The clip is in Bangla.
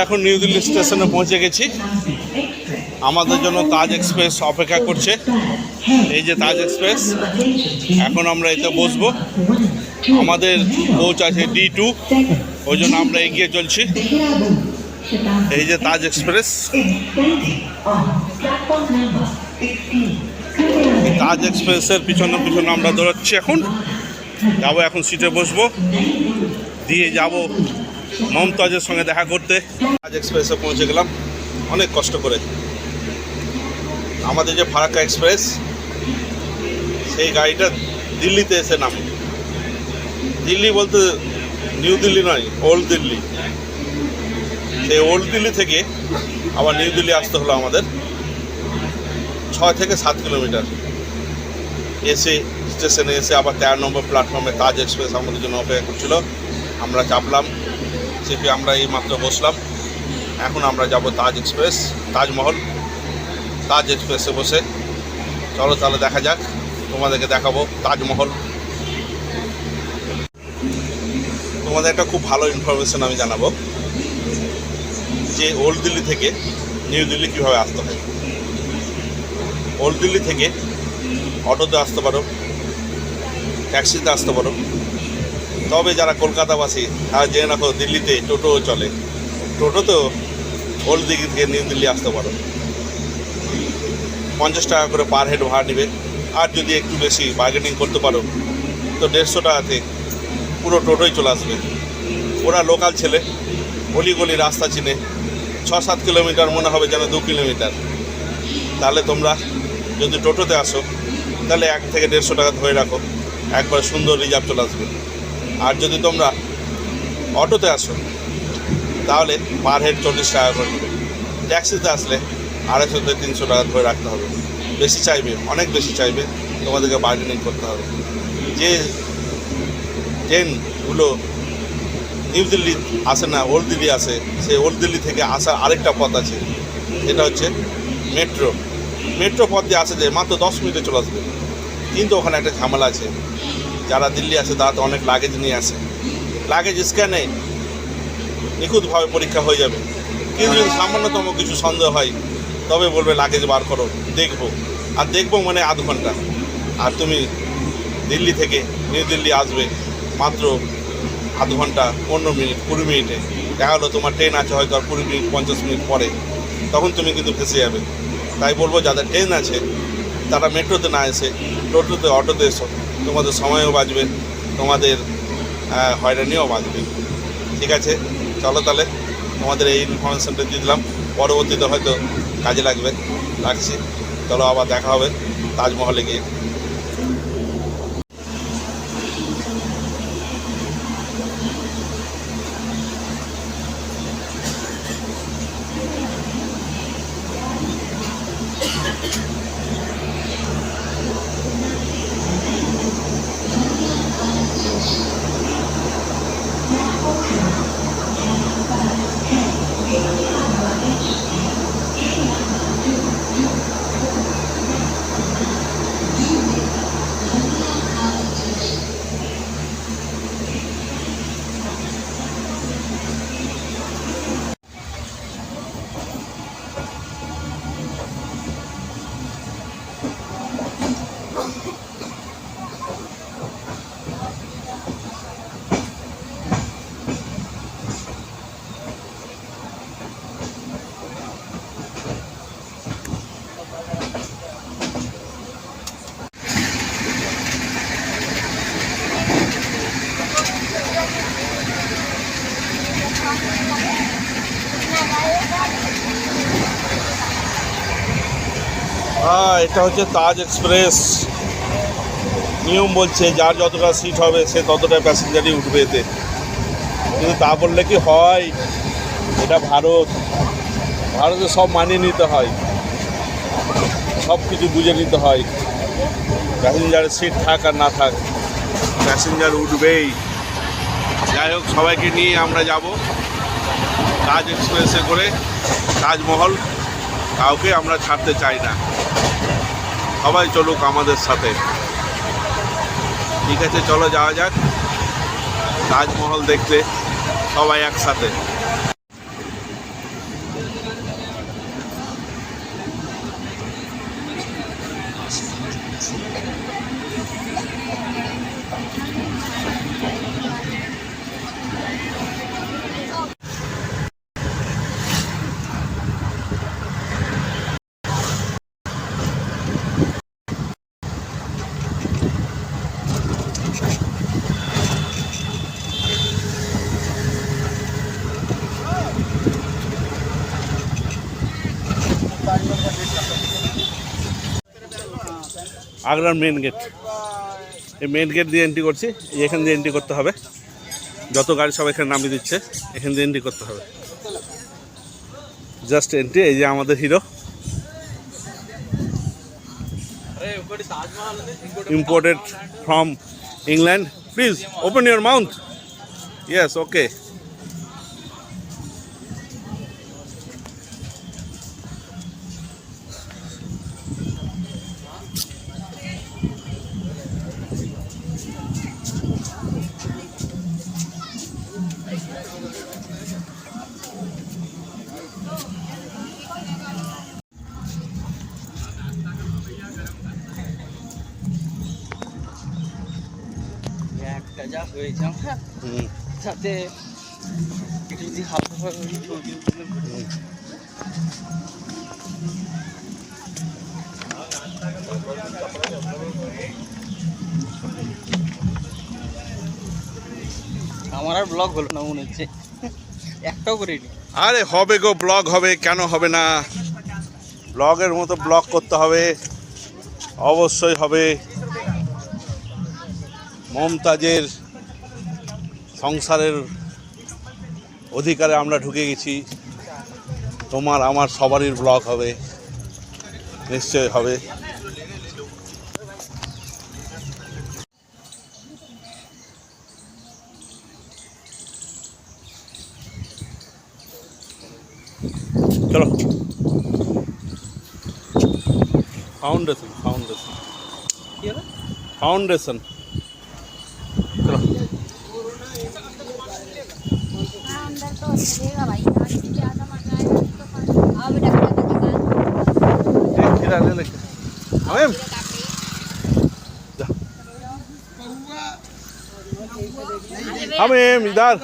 এখন নিউ দিল্লি স্টেশনে পৌঁছে গেছি। আমাদের জন্য তাজ এক্সপ্রেস অপেক্ষা করছে। এই যে তাজ এক্সপ্রেস, এখন আমরা এতে বসবো। আমাদের কোচ আছে D2, ওই জন্য আমরা এগিয়ে চলছি। এই যে তাজ এক্সপ্রেস, তাজ এক্সপ্রেসের পিছনে পিছনে আমরা দৌড়াচ্ছি। এখন যাবো, এখন সিটে বসবো, দিয়ে যাব মমতাজের সঙ্গে দেখা করতে। তাজ এক্সপ্রেসে পৌঁছে গেলাম অনেক কষ্ট করে। আমাদের যে ফারাক্কা এক্সপ্রেস, সেই গাড়িটা দিল্লিতে এসে নামে। দিল্লি বলতে নিউ দিল্লি নয়, ওল্ড দিল্লি। সেই ওল্ড দিল্লি থেকে আবার নিউ দিল্লি আসতে হলো আমাদের 6 থেকে 7 কিলোমিটার। এসে স্টেশনে এসে আবার 13 নম্বর প্ল্যাটফর্মে তাজ এক্সপ্রেস আমাদের জন্য অপেক্ষা করছিল। আমরা চাপলাম, চেপে আমরা এই মাত্র বসলাম। এখন আমরা যাব তাজ এক্সপ্রেস, তাজমহল। তাজ এক্সপ্রেসে বসে চলো তাহলে দেখা যাক, তোমাদেরকে দেখাবো তাজমহল। তোমাদের একটা খুব ভালো ইনফরমেশন আমি জানাবো যে ওল্ড দিল্লি থেকে নিউ দিল্লি কীভাবে আসতে হয়। ওল্ড দিল্লি থেকে অটোতে আসতে পারো, ট্যাক্সিতে আসতে পারো। তবে যারা কলকাতাবাসী তারা জেনে রাখো, দিল্লিতে টোটোও চলে। টোটোতেও ওল্ড দিল্লি থেকে নিউ দিল্লি আসতে পারো। 50 টাকা করে পার হেড ভাড়া নেবে। আর যদি একটু বেশি বার্গেনিং করতে পারো তো 150 টাকাতে পুরো টোটোই চলে আসবে। ওরা লোকাল ছেলে, অলিগলি রাস্তা চিনে। 6-7 কিলোমিটার মনে হবে যেন 2 কিলোমিটার। তাহলে তোমরা যদি টোটোতে আসো তাহলে 1 থেকে 150 টাকা ধরে রাখো, একবার সুন্দর রিজার্ভ চলে আসবে। আর যদি তোমরা অটোতে আসো তাহলে পার হেড 40 টাকা করে নেবে। ট্যাক্সিতে আসলে 250 থেকে 300 টাকা ধরে রাখতে হবে। বেশি চাইবে, অনেক বেশি চাইবে, তোমাদেরকে বার্গেনিং করতে হবে। যে ট্রেনগুলো নিউ দিল্লি আসে না, ওল্ড দিল্লি আসে, সেই ওল্ড দিল্লি থেকে আসার আরেকটা পথ আছে, সেটা হচ্ছে মেট্রো। মেট্রো পথ দিয়ে আসে যে মাত্র 10 মিনিটে চলে আসবে। কিন্তু ওখানে একটা ঝামেলা আছে, যারা দিল্লি আসে তারা তো অনেক লাগেজ নিয়ে আসে। লাগেজ স্ক্যানে নিখুঁতভাবে পরীক্ষা হয়ে যাবে, কিন্তু যদি সামান্যতম কিছু সন্দেহ হয় তবে বলবে লাগেজ বার করো, দেখবো। আর দেখবো মানে আধ ঘন্টা। আর তুমি দিল্লি থেকে নিউ দিল্লি আসবে মাত্র আধ ঘন্টা 15 মিনিট 20 মিনিটে। দেখা হলো তোমার ট্রেন আছে হয়তো আর 20 মিনিট 50 মিনিট পরে, তখন তুমি কিন্তু ফেঁসে যাবে। তাই বলবো যাদের ট্রেন আছে তারা মেট্রোতে না এসে টোটোতে, অটোতে এসো। তোমাদের সময়ও বাঁচবে, তোমাদের হয়রানিও বাঁচবে। ঠিক আছে, চলো তাহলে তোমাদের এই ইনফরমেশানটা দিয়ে দিলাম, পরবর্তীতে হয়তো কাজে লাগবে। রাখছি, চলো আবার দেখা হবে তাজমহলে গিয়ে। এটা হচ্ছে তাজ এক্সপ্রেস। নিয়ম বলছে যার যতটা সিট হবে সে ততটা প্যাসেঞ্জারই উঠবে এতে। কিন্তু তা বললে কি হয়? এটা ভারতে সব মানিয়ে নিতে হয়, সব কিছু বুঝে নিতে হয়। প্যাসেঞ্জারের সিট থাক আর না থাক, প্যাসেঞ্জার উঠবেই। যাই হোক, সবাইকে নিয়ে আমরা যাব তাজ এক্সপ্রেসে করে তাজমহল। কাউকে আমরা ছাড়তে চাই না, সবাই চলুক আমাদের সাথে। ঠিক আছে, চলো যাওয়া যাক তাজমহল দেখতে সবাই একসাথে। আগ্রার মেন গেট, এই মেন গেট দিয়ে এন্ট্রি করছি। এখান দিয়ে এন্ট্রি করতে হবে, যত গাড়ি সব এখানে নামিয়ে দিচ্ছে, এখান দিয়ে এন্ট্রি করতে হবে। Just entry. এই যে আমাদের hero, imported from England. Please open your mouth. Yes, okay. একটা যা হয়েছে আমরা, যাতে একটু যদি হালকা ছবি আমার আর ব্লগ হলো না মনে হচ্ছে, একটাও করিনি। আরে হবে গো, ব্লগ হবে, কেন হবে না? ব্লগের মতো ব্লগ করতে হবে, অবশ্যই হবে। মমতাজের সংসারের অধিকারে আমরা ঢুকে গেছি। তোমার আমার সবারই ব্লগ হবে, নিশ্চয় হবে। চলো, ফাউন্ডেশন ফাউন্ডেশন কি হলো? फाउंडेशन। चलो अंदर तो देगा भाई, आज ज्यादा मजा आएगा तो अब डॉक्टर का दुकान एक खीरा ले लेके हमें जा। हमें इधर